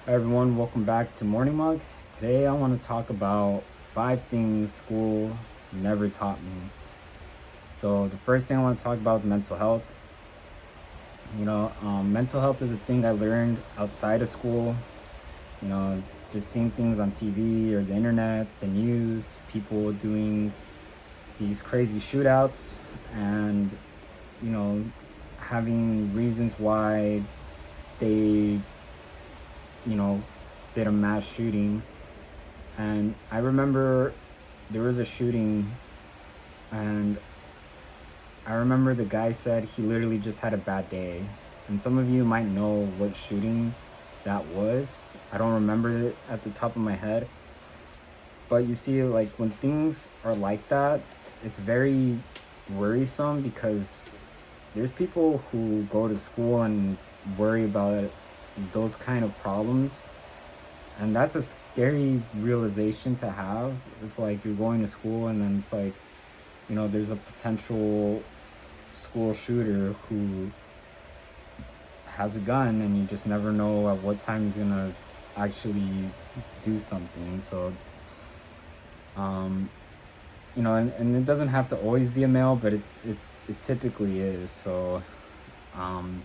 Hi everyone, welcome back to Morning Mug. Today I want to talk about 5 things school never taught me. So the first thing I want to talk about is mental health. Mental health is a thing I learned outside of school. You know, just seeing things on TV or the internet, the news, people doing these crazy shootouts, and you know, having reasons why they, you know, did a mass shooting. And I remember there was a shooting, and I remember the guy said he literally just had a bad day. And some of you might know what shooting that was. I don't remember it at the top of my head. But you see, like when things are like that, it's very worrisome because there's people who go to school and worry about those kind of problems. And that's a scary realization to have if like you're going to school and then it's like, there's a potential school shooter who has a gun and you just never know at what time he's gonna actually do something. So and it doesn't have to always be a male, but it typically is. So um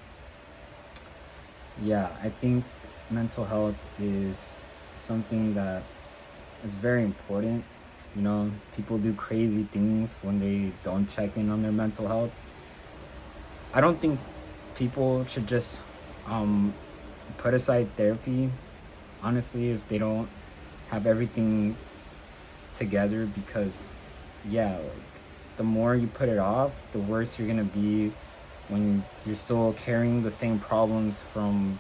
yeah, I think mental health is something that is very important. People do crazy things when they don't check in on their mental health. I don't think people should just um, put aside therapy, honestly, if they don't have everything together, because, yeah, like, the more you put it off, the worse you're going to be when you're still carrying the same problems from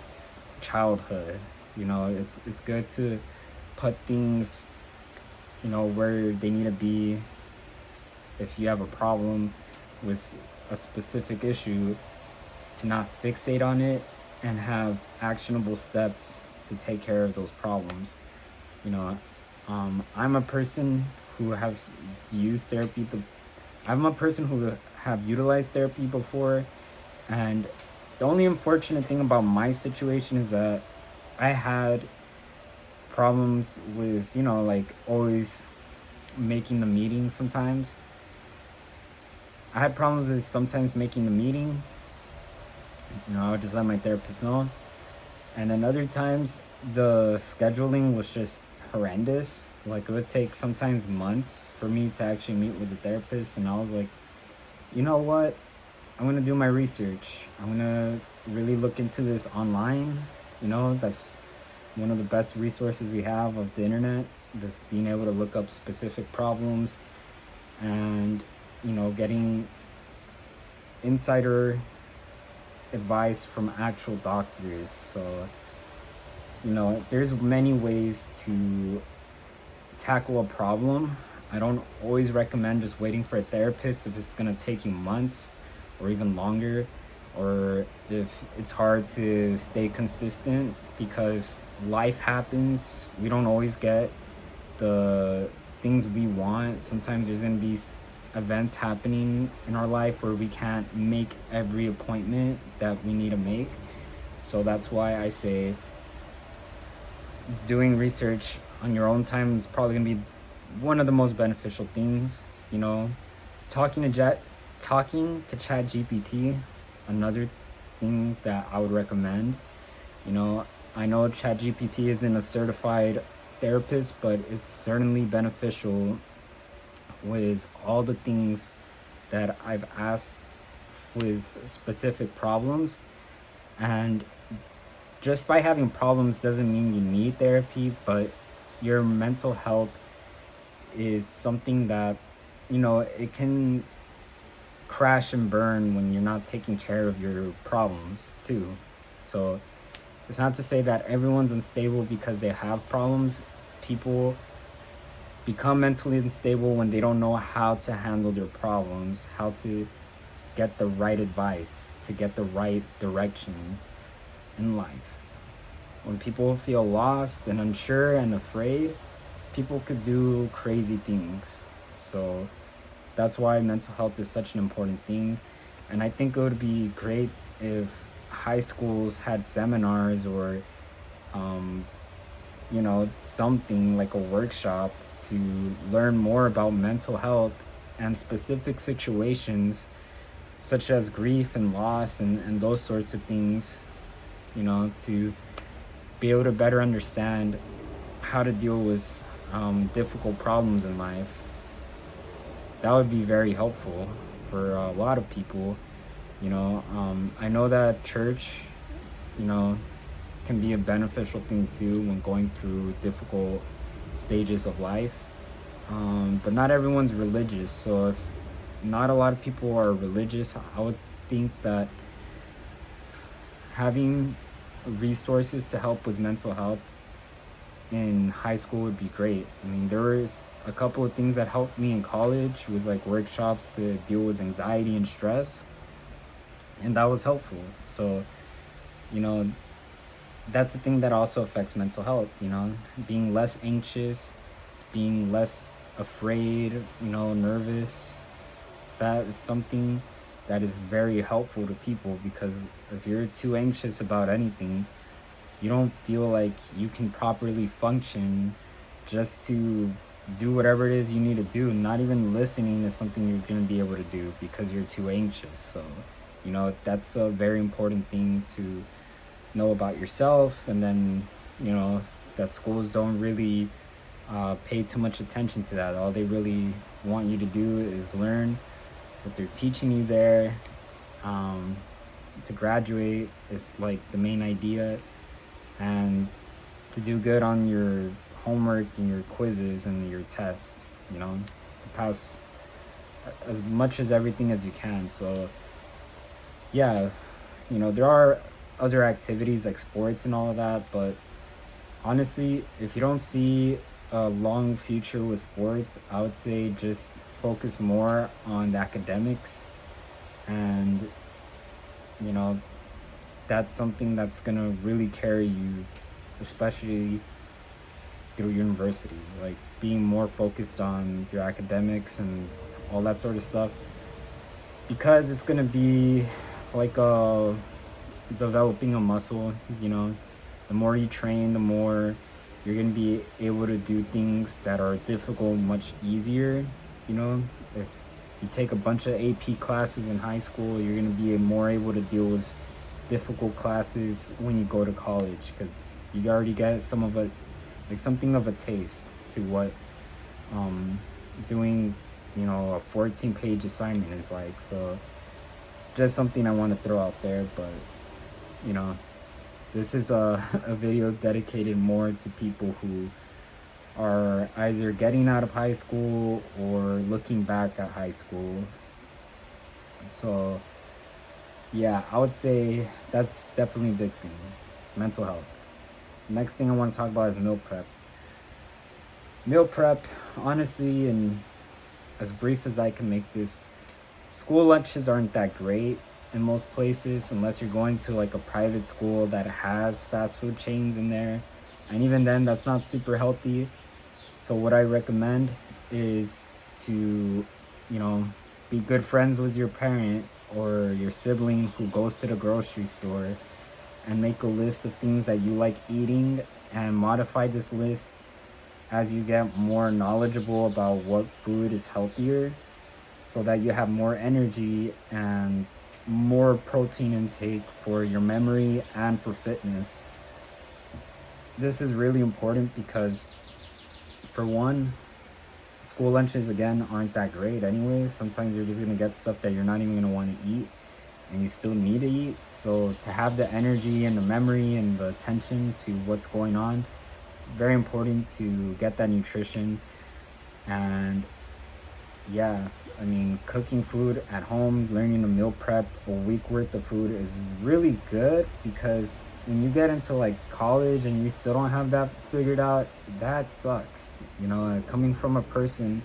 childhood. It's good to put things, where they need to be. If you have a problem with a specific issue, to not fixate on it and have actionable steps to take care of those problems. You know, I'm a person who have used therapy. I'm a person who have utilized therapy before, and the only unfortunate thing about my situation is that I had problems with, like always making the meeting sometimes. I had problems with sometimes making the meeting. I would just let my therapist know. And then other times, the scheduling was just horrendous. Like, it would take sometimes months for me to actually meet with a therapist. And I was like, you know what? I'm going to do my research. I'm going to really look into this online. That's one of the best resources we have of the internet. Just being able to look up specific problems and, getting insider advice from actual doctors. So, there's many ways to tackle a problem. I don't always recommend just waiting for a therapist if it's going to take you months or even longer, or if it's hard to stay consistent because life happens. We don't always get the things we want. Sometimes there's going to be events happening in our life where we can't make every appointment that we need to make. So that's why I say doing research on your own time is probably going to be one of the most beneficial things. Talking to Chat GPT, another thing that I would recommend. I know Chat GPT isn't a certified therapist, but it's certainly beneficial with all the things that I've asked with specific problems. And just by having problems doesn't mean you need therapy, but your mental health is something that, it can crash and burn when you're not taking care of your problems too. So it's not to say that everyone's unstable because they have problems. People become mentally unstable when they don't know how to handle their problems, how to get the right advice, to get the right direction in life. When people feel lost and unsure and afraid, people could do crazy things. So that's why mental health is such an important thing. And I think it would be great if high schools had seminars or um, something like a workshop to learn more about mental health and specific situations such as grief and loss and those sorts of things, to be able to better understand how to deal with difficult problems in life. That would be very helpful for a lot of people. I know that church, you know, can be a beneficial thing too when going through difficult stages of life. But not everyone's religious. So if not a lot of people are religious, I would think that having resources to help with mental health in high school would be great. I mean, there was a couple of things that helped me in college was like workshops to deal with anxiety and stress, and that was helpful. So, you know, that's the thing that also affects mental health, being less anxious, being less afraid, nervous. That is something that is very helpful to people, because if you're too anxious about anything, you don't feel like you can properly function just to do whatever it is you need to do. Not even listening is something you're going to be able to do because you're too anxious. So, that's a very important thing to know about yourself. And then, that schools don't really pay too much attention to that. All they really want you to do is learn what they're teaching you there. To graduate is like the main idea, and to do good on your homework and your quizzes and your tests, to pass as much as everything as you can. So yeah, there are other activities like sports and all of that, but honestly, if you don't see a long future with sports, I would say just focus more on the academics. And you know that's something that's gonna really carry you, especially through university, like being more focused on your academics and all that sort of stuff, because it's gonna be like developing a muscle. The more you train, the more you're gonna be able to do things that are difficult much easier. If you take a bunch of AP classes in high school, you're gonna be more able to deal with difficult classes when you go to college, because you already get some of a like something of a taste to what doing a 14-page assignment is like. So just something I want to throw out there. But you know this is a video dedicated more to people who are either getting out of high school or looking back at high school. So yeah, I would say that's definitely a big thing. Mental health. Next thing I want to talk about is meal prep. Meal prep, honestly, and as brief as I can make this, school lunches aren't that great in most places unless you're going to like a private school that has fast food chains in there. And even then, that's not super healthy. So what I recommend is to, be good friends with your parent or your sibling who goes to the grocery store, and make a list of things that you like eating, and modify this list as you get more knowledgeable about what food is healthier, so that you have more energy and more protein intake for your memory and for fitness. This is really important because, for one, school lunches again aren't that great anyways. Sometimes you're just gonna get stuff that you're not even gonna want to eat, and you still need to eat. So to have the energy and the memory and the attention to what's going on, very important to get that nutrition. And yeah, I mean, cooking food at home, learning to meal prep a week worth of food is really good, because when you get into like college and you still don't have that figured out, that sucks. Coming from a person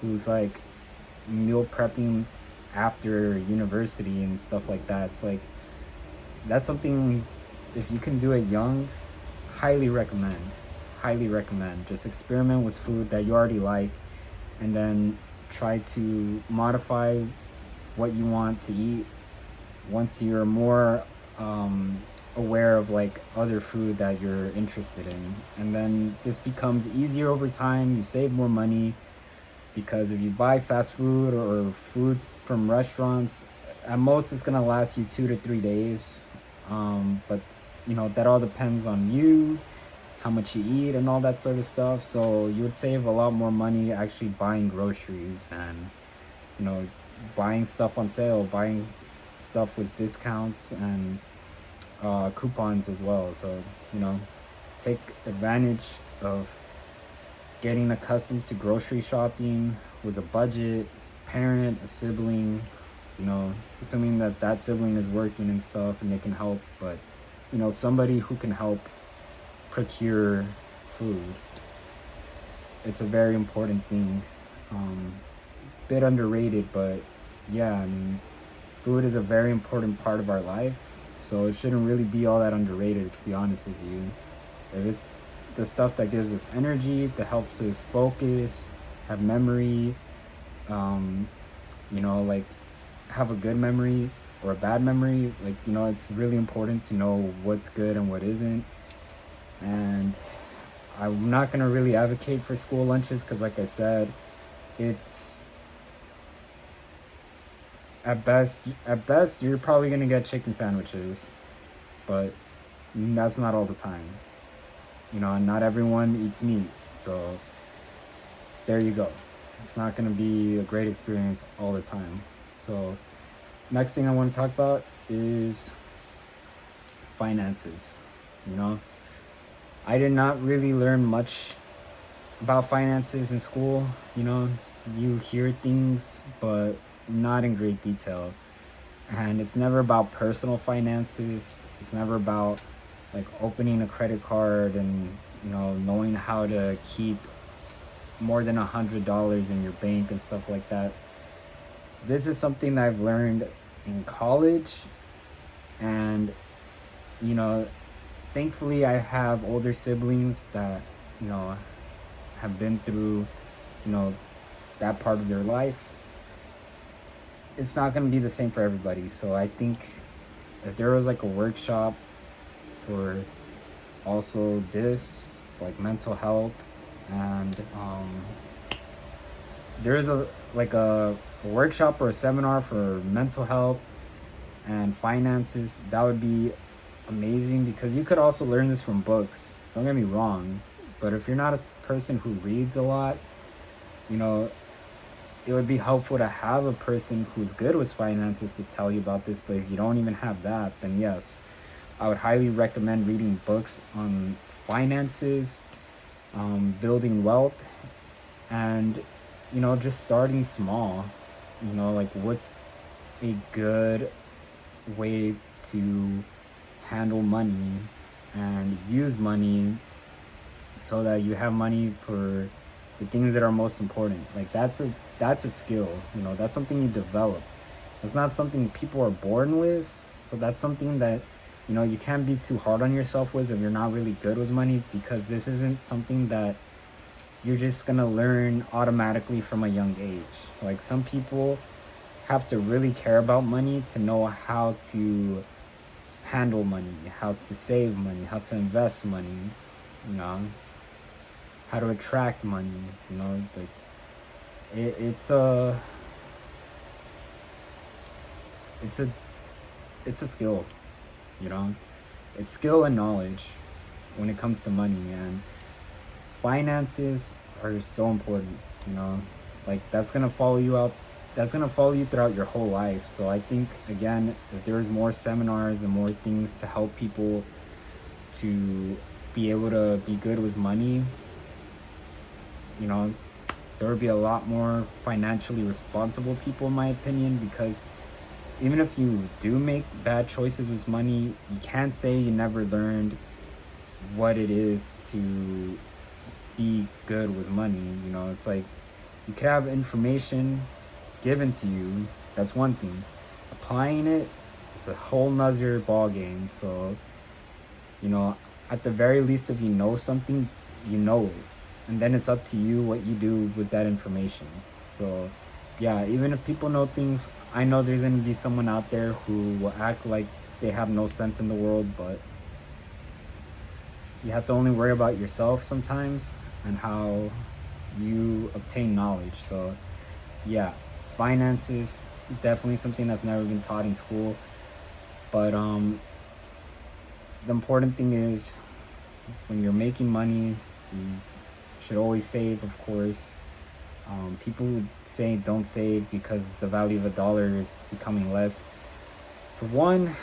who's like meal prepping after university and stuff like that, it's like that's something, if you can do it young, highly recommend. Highly recommend. Just experiment with food that you already like, and then try to modify what you want to eat once you're more aware of like other food that you're interested in, and then this becomes easier over time. You save more money because if you buy fast food or food from restaurants, at most it's gonna last you 2 to 3 days. But that all depends on you, how much you eat, and all that sort of stuff. So you would save a lot more money actually buying groceries and you know buying stuff on sale, buying stuff with discounts and coupons as well. So you know, take advantage of getting accustomed to grocery shopping with a budget, parent, a sibling, assuming that that sibling is working and stuff and they can help, but somebody who can help procure food. It's a very important thing. Bit underrated, but yeah, I mean, food is a very important part of our life, so it shouldn't really be all that underrated, to be honest with you. If it's the stuff that gives us energy, that helps us focus, have memory, um, like have a good memory or a bad memory, like, it's really important to know what's good and what isn't. And I'm not going to really advocate for school lunches because, like I said, it's at best, you're probably going to get chicken sandwiches, but that's not all the time. And not everyone eats meat. So there you go. It's not going to be a great experience all the time. So next thing I want to talk about is finances. You know, I did not really learn much about finances in school. You hear things, but not in great detail. And it's never about personal finances. It's never about like opening a credit card and knowing how to keep more than $100 in your bank and stuff like that. This is something that I've learned in college, and you know thankfully I have older siblings that have been through you know that part of their life. It's not going to be the same for everybody, so I think if there was like a workshop for also this, like mental health, and there is a workshop or a seminar for mental health and finances, that would be amazing, because you could also learn this from books, don't get me wrong, but if you're not a person who reads a lot, you know it would be helpful to have a person who's good with finances to tell you about this. But if you don't even have that, then yes, I would highly recommend reading books on finances, building wealth, and just starting small. Like, what's a good way to handle money and use money so that you have money for the things that are most important. Like, that's a skill. That's something you develop. It's not something people are born with. So that's something that you can't be too hard on yourself with if you're not really good with money, because this isn't something that you're just gonna learn automatically from a young age. Like, some people have to really care about money to know how to handle money, how to save money, how to invest money, you know, how to attract money, like it's a it's a it's a skill, you know. It's skill and knowledge when it comes to money, and finances are so important, like that's gonna follow you throughout your whole life. So I think, again, if there's more seminars and more things to help people to be able to be good with money, there would be a lot more financially responsible people, in my opinion, because even if you do make bad choices with money, you can't say you never learned what it is to be good with money. It's like you could have information given to you, that's one thing. Applying it is a whole nother ball game. So, at the very least, if you know something, you know it. And then it's up to you what you do with that information. So, yeah, even if people know things, I know there's going to be someone out there who will act like they have no sense in the world, but you have to only worry about yourself sometimes and how you obtain knowledge. So yeah, finances definitely something that's never been taught in school. But the important thing is when you're making money, you should always save, of course. People who say don't save because the value of a dollar is becoming less. For one,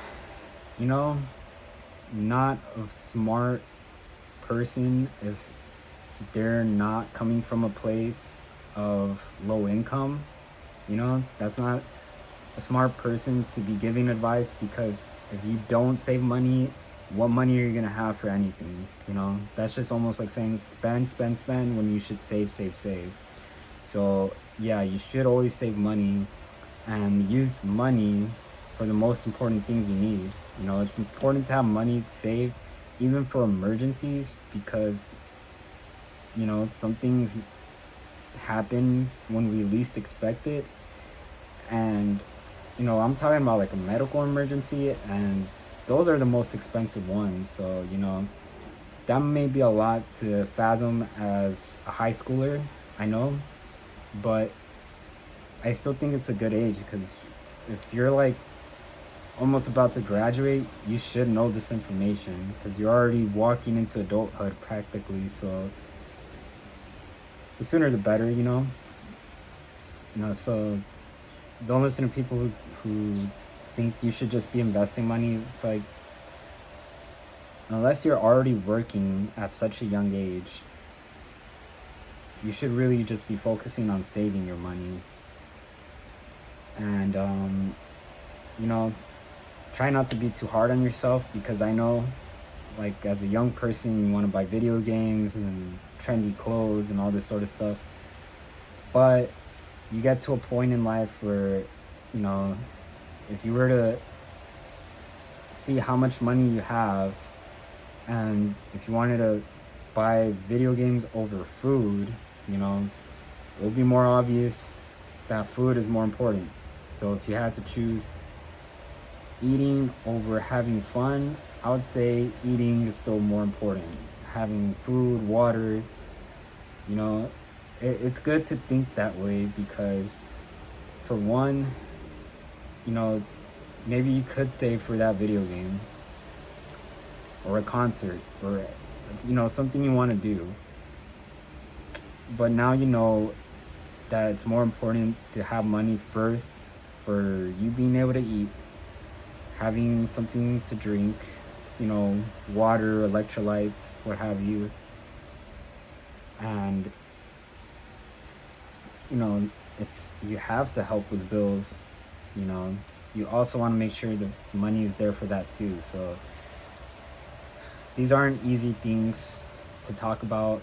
you know, not a smart person if they're not coming from a place of low income. That's not a smart person to be giving advice, because if you don't save money, what money are you gonna have for anything? That's just almost like saying spend, spend, spend when you should save, save, save. So yeah, you should always save money and use money for the most important things you need. It's important to have money saved even for emergencies, because some things happen when we least expect it. And I'm talking about like a medical emergency, and those are the most expensive ones. So that may be a lot to fathom as a high schooler, I know, but I still think it's a good age, because if you're like almost about to graduate, you should know this information, because you're already walking into adulthood practically. So the sooner the better. So don't listen to people who think you should just be investing money. It's like, unless you're already working at such a young age, you should really just be focusing on saving your money. And try not to be too hard on yourself, because I know, like, as a young person, you want to buy video games and trendy clothes and all this sort of stuff. But you get to a point in life where, if you were to see how much money you have, and if you wanted to buy video games over food, it will be more obvious that food is more important. So if you had to choose eating over having fun, I would say eating is still more important. Having food, water, it's good to think that way, because for one, maybe you could save for that video game or a concert, or something you want to do. But now that it's more important to have money first for you being able to eat, having something to drink, water, electrolytes, what have you. And if you have to help with bills, you also want to make sure the money is there for that too. So these aren't easy things to talk about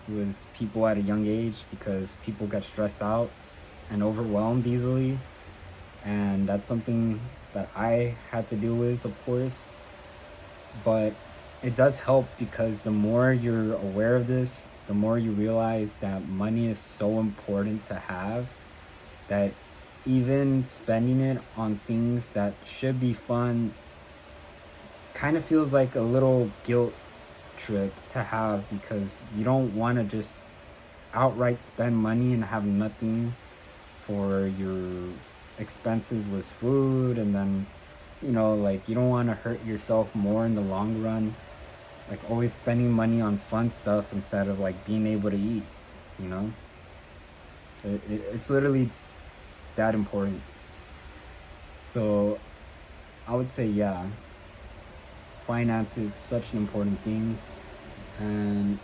with people at a young age, because people get stressed out and overwhelmed easily. And that's something that I had to deal with, of course. But it does help, because the more you're aware of this, the more you realize that money is so important to have, that even spending it on things that should be fun kind of feels like a little guilt trip to have, because you don't want to just outright spend money and have nothing for your expenses with food. And then like, you don't want to hurt yourself more in the long run, like always spending money on fun stuff instead of like being able to eat. It's literally that important. So I would say, yeah, finance is such an important thing. And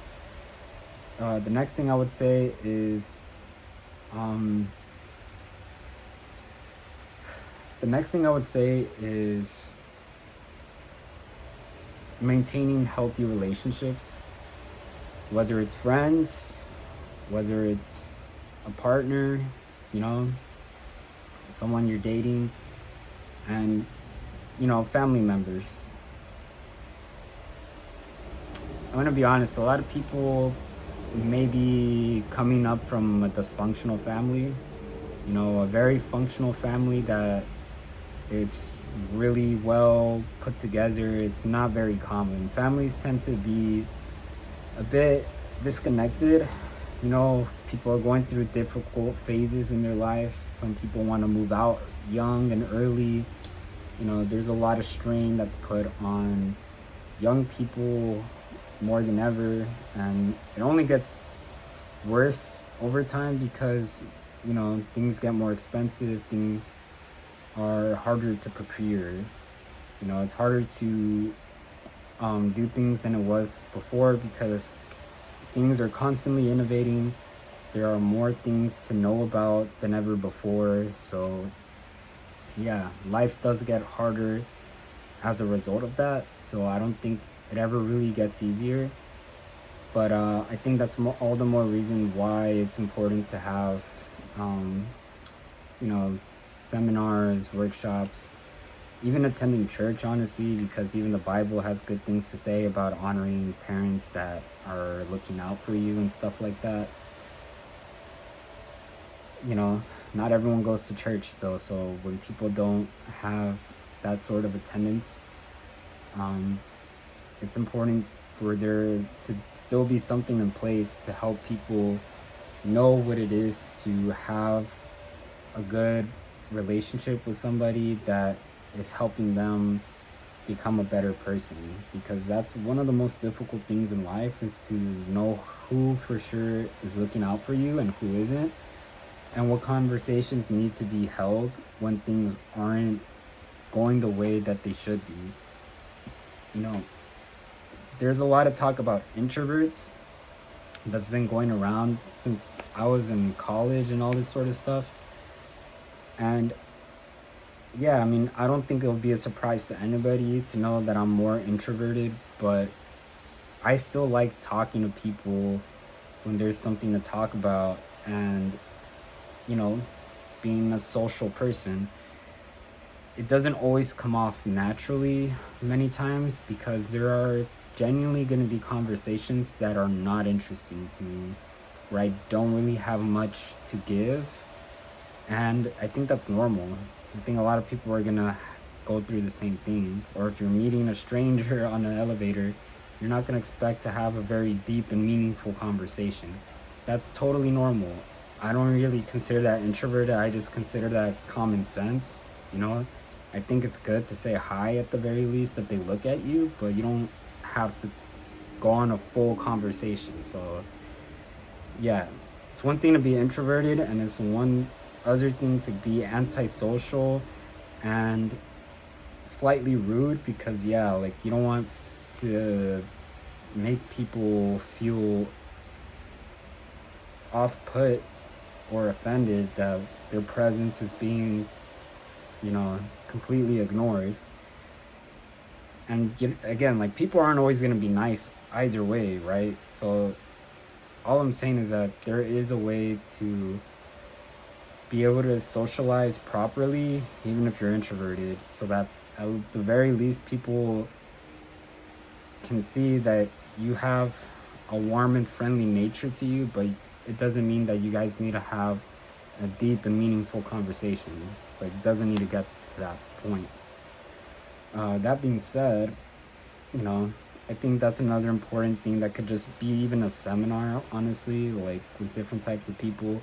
the next thing I would say is maintaining healthy relationships, whether it's friends, whether it's a partner, someone you're dating, and family members. I'm gonna be honest, a lot of people may be coming up from a dysfunctional family, a very functional family that it's really well put together. It's not very common. Families tend to be a bit disconnected. You know, people are going through difficult phases in their life. Some people want to move out young and early. You know, there's a lot of strain that's put on young people more than ever, and it only gets worse over time because, you know, things get more expensive, things are harder to procure. You know, it's harder to do things than it was before because things are constantly innovating. There are more things to know about than ever before. So, yeah, life does get harder as a result of that. So, I don't think it ever really gets easier. But I think that's all the more reason why it's important to have, um, you know, seminars, workshops, even attending church, honestly, because even the Bible has good things to say about honoring parents that are looking out for you and stuff like that. You know, not everyone goes to church though, so when people don't have that sort of attendance, um, it's important for there to still be something in place to help people know what it is to have a good relationship with somebody that is helping them become a better person, because that's one of the most difficult things in life, is to know who for sure is looking out for you and who isn't, and what conversations need to be held when things aren't going the way that they should be. You know, there's a lot of talk about introverts that's been going around since I was in college and all this sort of stuff. And yeah, I mean, I don't think it'll be a surprise to anybody to know that I'm more introverted, but I still like talking to people when there's something to talk about, and, you know, being a social person. It doesn't always come off naturally many times because there are genuinely going to be conversations that are not interesting to me, where I don't really have much to give. And I think that's normal. I think a lot of people are going to go through the same thing. Or if you're meeting a stranger on an elevator, you're not going to expect to have a very deep and meaningful conversation. That's totally normal. I don't really consider that introverted. I just consider that common sense. You know, I think it's good to say hi at the very least if they look at you, but you don't have to go on a full conversation. So, yeah, it's one thing to be introverted, and it's one other thing to be antisocial and slightly rude, because, yeah, like, you don't want to make people feel off put or offended that their presence is being, you know, completely ignored. And again, like, people aren't always going to be nice either way, right? So all I'm saying is that there is a way to be able to socialize properly, even if you're introverted, so that at the very least people can see that you have a warm and friendly nature to you, but it doesn't mean that you guys need to have a deep and meaningful conversation. It's like, it doesn't need to get to that point. That being said, you know, I think that's another important thing that could just be even a seminar, honestly, like with different types of people,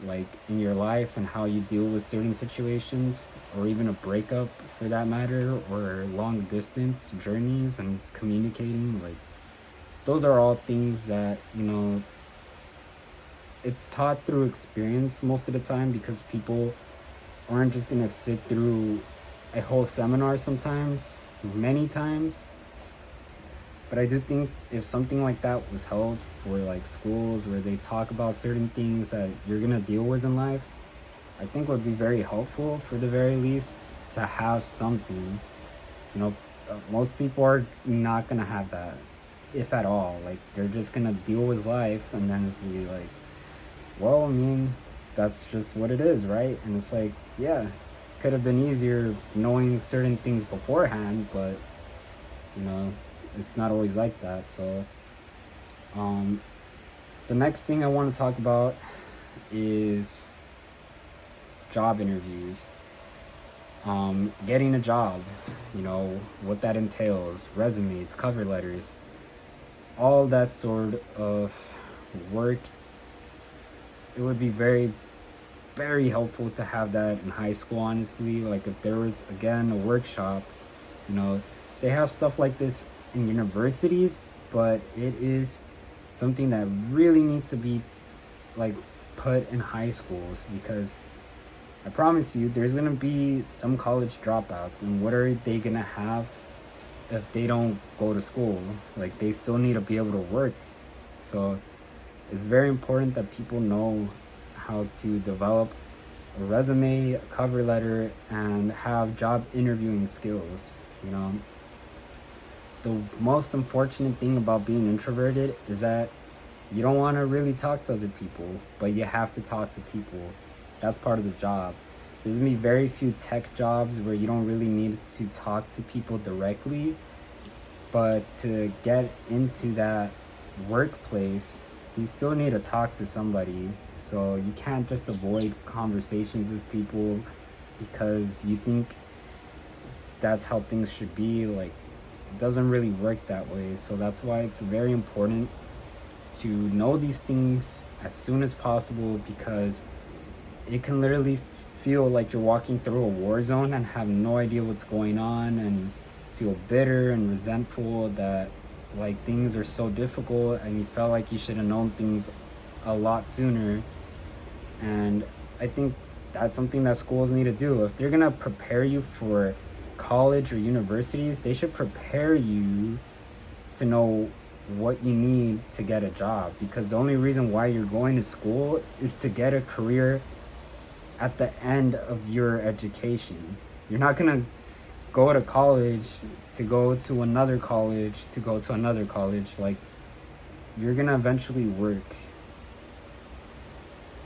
like in your life and how you deal with certain situations, or even a breakup for that matter, or long distance journeys and communicating. Like, those are all things that, you know, it's taught through experience most of the time, because people aren't just gonna sit through a whole seminar sometimes, many times. But I do think if something like that was held for like schools where they talk about certain things that you're gonna deal with in life, I think would be very helpful, for the very least, to have something. You know, most people are not gonna have that, if at all. Like, they're just gonna deal with life, and then it's be like, well, I mean, that's just what it is, right? And it's like, yeah, could have been easier knowing certain things beforehand, but, you know, it's not always like that. So, um, the next thing I want to talk about is job interviews. Getting a job, what that entails, resumes, cover letters, all that sort of work. It would be very, very helpful to have that in high school, honestly. Like, if there was, again, a workshop, you know, they have stuff like this in universities, but it is something that really needs to be, like, put in high schools, because I promise you, there's gonna be some college dropouts, and what are they gonna have if they don't go to school? Like, they still need to be able to work. So it's very important that people know how to develop a resume, a cover letter, and have job interviewing skills. You know, the most unfortunate thing about being introverted is that you don't want to really talk to other people, but you have to talk to people. That's part of the job. There's gonna be very few tech jobs where you don't really need to talk to people directly, but to get into that workplace, you still need to talk to somebody. So you can't just avoid conversations with people because you think that's how things should be. Like, it doesn't really work that way. So that's why it's very important to know these things as soon as possible, because it can literally feel like you're walking through a war zone and have no idea what's going on, and feel bitter and resentful that, like, things are so difficult and you felt like you should have known things a lot sooner. And I think that's something that schools need to do. If they're gonna prepare you for college or universities, they should prepare you to know what you need to get a job, because the only reason why you're going to school is to get a career at the end of your education. You're not gonna go to college to go to another college to go to another college. Like, you're gonna eventually work.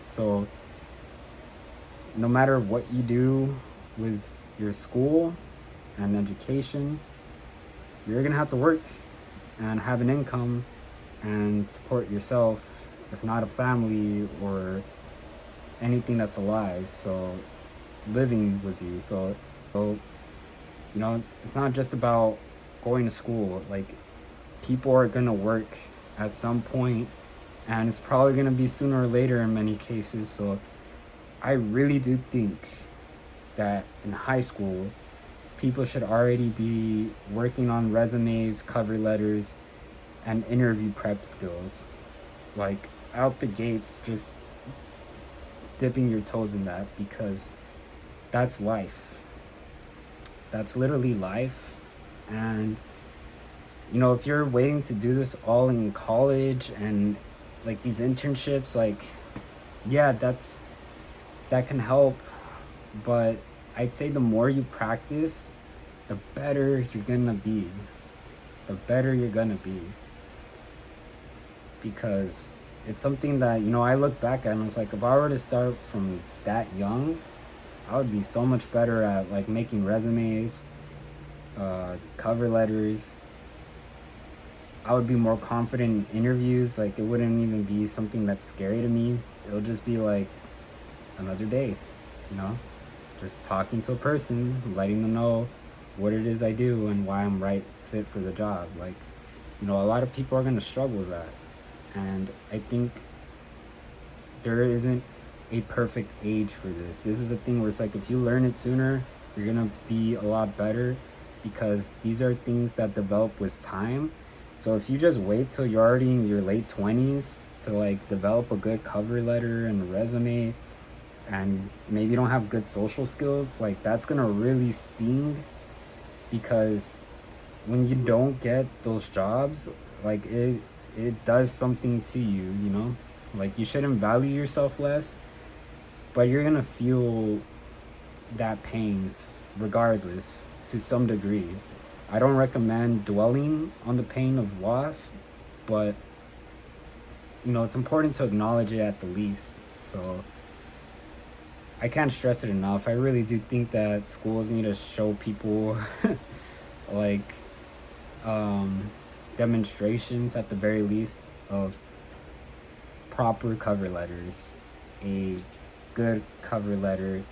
So no matter what you do with your school and education, you're gonna have to work and have an income and support yourself, if not a family or anything that's alive. So living with you. So it's not just about going to school. Like, people are gonna work at some point, and it's probably gonna be sooner or later in many cases. So I really do think that in high school, people should already be working on resumes, cover letters, and interview prep skills. Like, out the gates, just dipping your toes in that, because that's life. That's literally life. And if you're waiting to do this all in college and, like, these internships, like, yeah, that can help, but I'd say the more you practice, the better you're gonna be. The better you're gonna be. Because it's something that, I look back at and it's like, if I were to start from that young, I would be so much better at, like, making resumes, cover letters. I would be more confident in interviews. Like, it wouldn't even be something that's scary to me. It'll just be like another day, just talking to a person, letting them know what it is I do and why I'm right fit for the job. Like, a lot of people are going to struggle with that. And I think there isn't a perfect age for this. This is a thing where it's like, if you learn it sooner, you're going to be a lot better, because these are things that develop with time. So if you just wait till you're already in your late 20s to, like, develop a good cover letter and a resume, and maybe you don't have good social skills, like, that's going to really sting, because when you don't get those jobs, like, it does something to you. Like, you shouldn't value yourself less, but you're gonna feel that pain regardless, to some degree. I don't recommend dwelling on the pain of loss, but it's important to acknowledge it at the least. So I can't stress it enough. I really do think that schools need to show people like demonstrations, at the very least, of proper cover letters. A good cover letter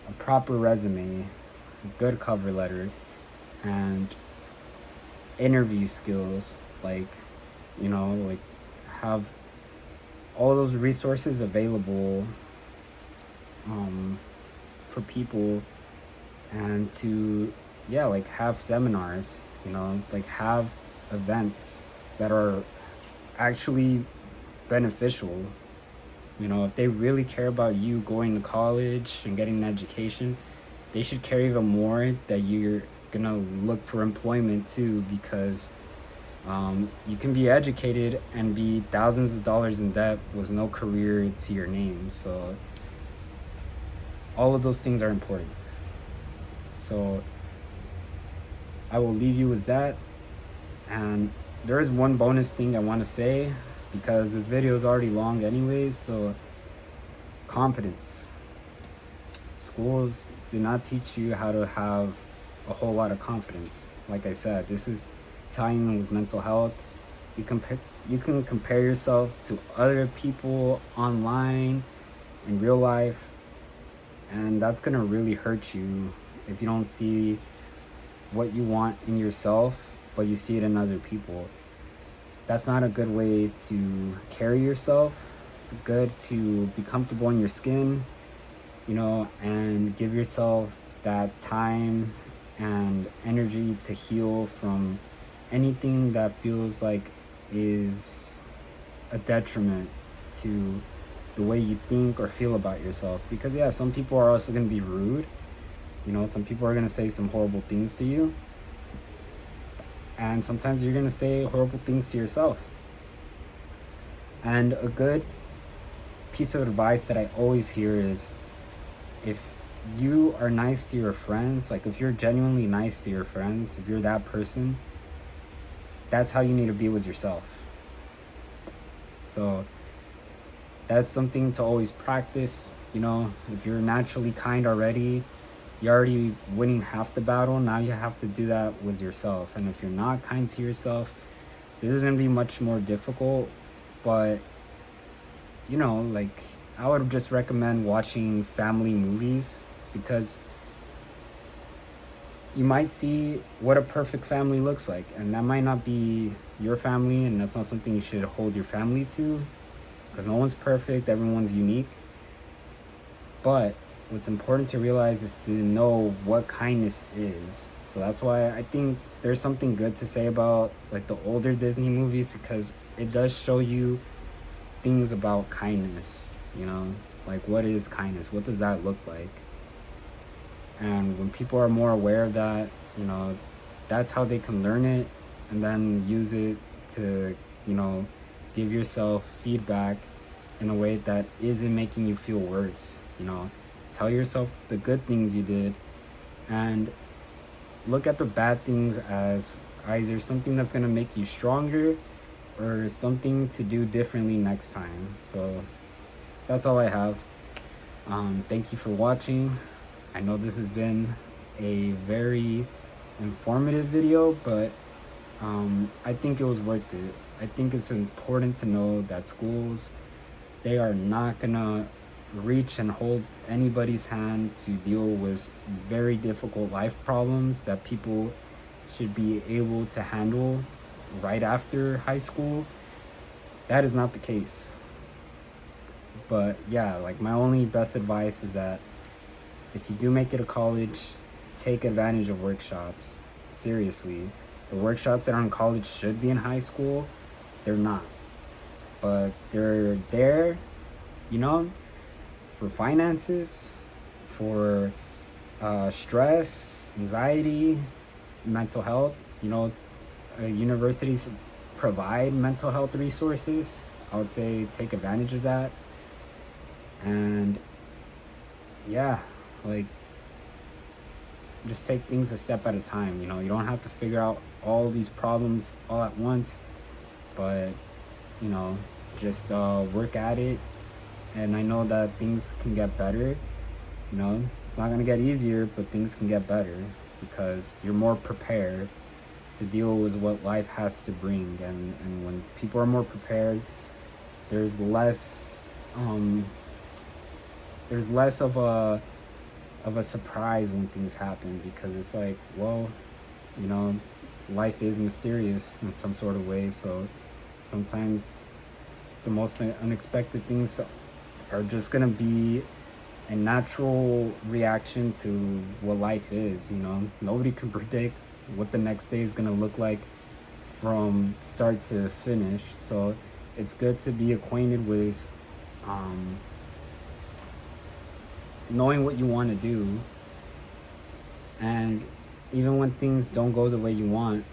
a proper resume, a good cover letter, and interview skills, like, like have all those resources available um, for people, and to, yeah, like have seminars, like have events that are actually beneficial. If they really care about you going to college and getting an education, they should care even more that you're gonna look for employment too, because you can be educated and be thousands of dollars in debt with no career to your name. So all of those things are important. So I will leave you with that. And there is one bonus thing I want to say, because this video is already long anyways. So confidence. Schools do not teach you how to have a whole lot of confidence. Like I said, this is tying in with mental health. You can compare yourself to other people online, in real life, and that's gonna really hurt you if you don't see what you want in yourself, but you see it in other people. That's not a good way to carry yourself. It's good to be comfortable in your skin, and give yourself that time and energy to heal from anything that feels like is a detriment to the way you think or feel about yourself. Because, yeah, some people are also going to be rude. Some people are going to say some horrible things to you. And sometimes you're going to say horrible things to yourself. And a good piece of advice that I always hear is, if you are nice to your friends, like if you're genuinely nice to your friends, if you're that person, that's how you need to be with yourself. So that's something to always practice. If you're naturally kind already, you're already winning half the battle. Now you have to do that with yourself. And if you're not kind to yourself, this is going to be much more difficult. But, like, I would just recommend watching family movies, because you might see what a perfect family looks like, and that might not be your family, and that's not something you should hold your family to, because no one's perfect, everyone's unique. But what's important to realize is to know what kindness is. So that's why I think there's something good to say about like the older Disney movies, because it does show you things about kindness, like what is kindness, what does that look like. And when people are more aware of that, that's how they can learn it and then use it to, give yourself feedback in a way that isn't making you feel worse. Tell yourself the good things you did, and look at the bad things as either something that's going to make you stronger or something to do differently next time. So that's all I have. Thank you for watching. I know this has been a very informative video, but I think it was worth it. I think it's important to know that schools, they are not gonna reach and hold anybody's hand to deal with very difficult life problems that people should be able to handle right after high school. That is not the case. But yeah, like my only best advice is that if you do make it to college, take advantage of workshops. Seriously, the workshops that are in college should be in high school. They're not, but they're there, for finances, for stress, anxiety, mental health. Universities provide mental health resources. I would say take advantage of that. And yeah, like, just take things a step at a time. You don't have to figure out all these problems all at once, but just work at it. And I know that things can get better. It's not gonna get easier, but things can get better because you're more prepared to deal with what life has to bring. And when people are more prepared, there's less of of a surprise when things happen, because it's like, well, you know, life is mysterious in some sort of way. So sometimes the most unexpected things are just gonna be a natural reaction to what life is. You know, nobody can predict what the next day is gonna look like from start to finish. So it's good to be acquainted with um, knowing what you want to do, and even when things don't go the way you want,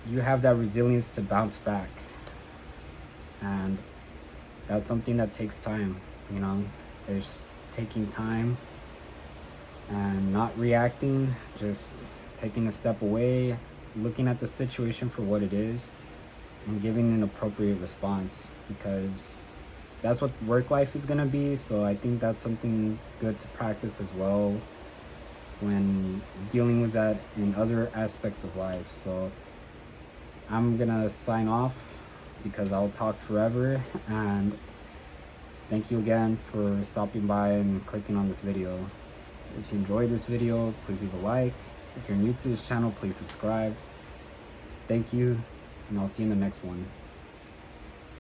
you have that resilience to bounce back. And that's something that takes time, you know. It's taking time and not reacting, just taking a step away, looking at the situation for what it is, and giving an appropriate response, because that's what work life is going to be. So I think that's something good to practice as well when dealing with that in other aspects of life. So I'm going to sign off because I'll talk forever. And thank you again for stopping by and clicking on this video. If you enjoyed this video, please leave a like. If you're new to this channel, please subscribe. Thank you, and I'll see you in the next one.